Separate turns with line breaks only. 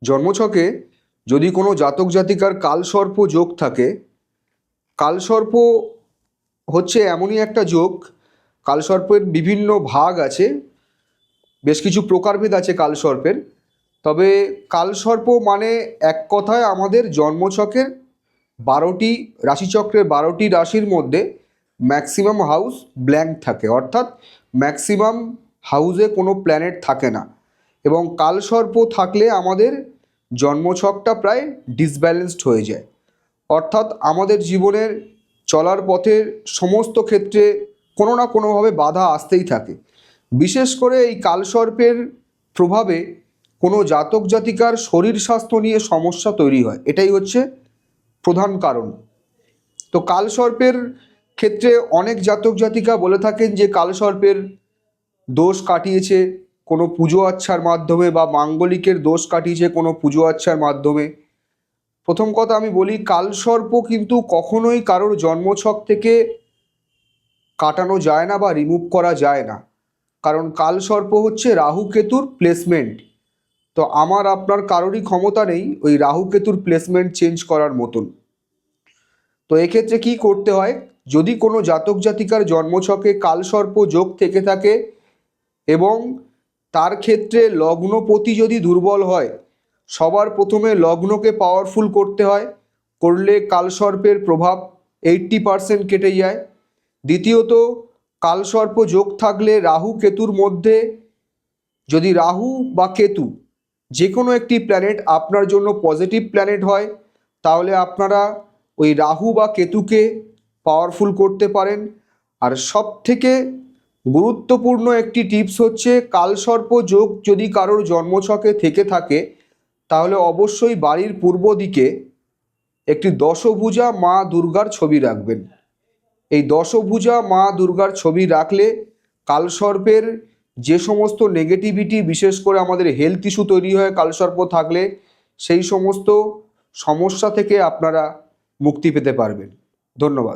জন্মছকে যদি কোনো জাতক জাতিকার কালসর্প যোগ থাকে, কালসর্প হচ্ছে এমনই একটা যোগ, কালসর্পের বিভিন্ন ভাগ আছে, বেশ কিছু প্রকারভেদ আছে কালসর্পের। তবে কালসর্প মানে এক কথায় আমাদের জন্মছকের 12টি রাশিচক্রের 12টি রাশির মধ্যে ম্যাক্সিমাম হাউস ব্ল্যাঙ্ক থাকে, অর্থাৎ ম্যাক্সিমাম হাউসে কোনো প্ল্যানেট থাকে না। এবং কালসর্প থাকলে আমাদের জন্মছকটা প্রায় ডিসব্যালেন্সড হয়ে যায়, অর্থাৎ আমাদের জীবনের চলার পথের সমস্ত ক্ষেত্রে কোনো না কোনোভাবে বাধা আসতেই থাকে। বিশেষ করে এই কালসর্পের প্রভাবে কোনো জাতক জাতিকার শরীর স্বাস্থ্য নিয়ে সমস্যা তৈরি হয়, এটাই হচ্ছে প্রধান কারণ। তো কালসর্পের ক্ষেত্রে অনেক জাতক জাতিকা বলে থাকেন যে কালসর্পের দোষ কাটিয়েছে কোনো পুজো আচ্ছার মাধ্যমে বা মাঙ্গলিকের দোষ কাটিয়েছে কোনো পুজো আচ্ছার মাধ্যমে। প্রথম কথা আমি বলি, কালসর্প কিন্তু কখনোই কারোর জন্মছক থেকে কাটানো যায় না বা রিমুভ করা যায় না, কারণ কালসর্প হচ্ছে রাহু কেতুর প্লেসমেন্ট। তো আমার আপনার কারোরই ক্ষমতা নেই ওই রাহু কেতুর প্লেসমেন্ট চেঞ্জ করার মতন। তো এক্ষেত্রে কি করতে হয়, যদি কোনো জাতক জাতিকার জন্মছকে কালসর্প যোগ থেকে থাকে এবং তার ক্ষেত্রে লগ্নপতি যদি দুর্বল হয়, সবার প্রথমে লগ্নকে পাওয়ারফুল করতে হয়, করলে কালসর্পের প্রভাব 80% কেটে যায়। দ্বিতীয়ত, কালসর্প যোগ থাকলে রাহু কেতুর মধ্যে যদি রাহু বা কেতু যে কোনো একটি প্ল্যানেট আপনার জন্য পজিটিভ প্ল্যানেট হয়, তাহলে আপনারা ওই রাহু বা কেতুকে পাওয়ারফুল করতে পারেন। আর সব থেকে গুরুত্বপূর্ণ একটি টিপস হচ্ছে, কালসর্প যোগ যদি কারোর জন্মছকে থেকে থাকে তাহলে অবশ্যই বাড়ির পূর্ব দিকে একটি দশভুজা মা দুর্গার ছবি রাখবেন। এই দশভুজা মা দুর্গার ছবি রাখলে কালসর্পের যে সমস্ত নেগেটিভিটি, বিশেষ করে আমাদের হেলথ ইস্যু তৈরি হয় কালসর্প থাকলে, সেই সমস্ত সমস্যা থেকে আপনারা মুক্তি পেতে পারবেন। ধন্যবাদ।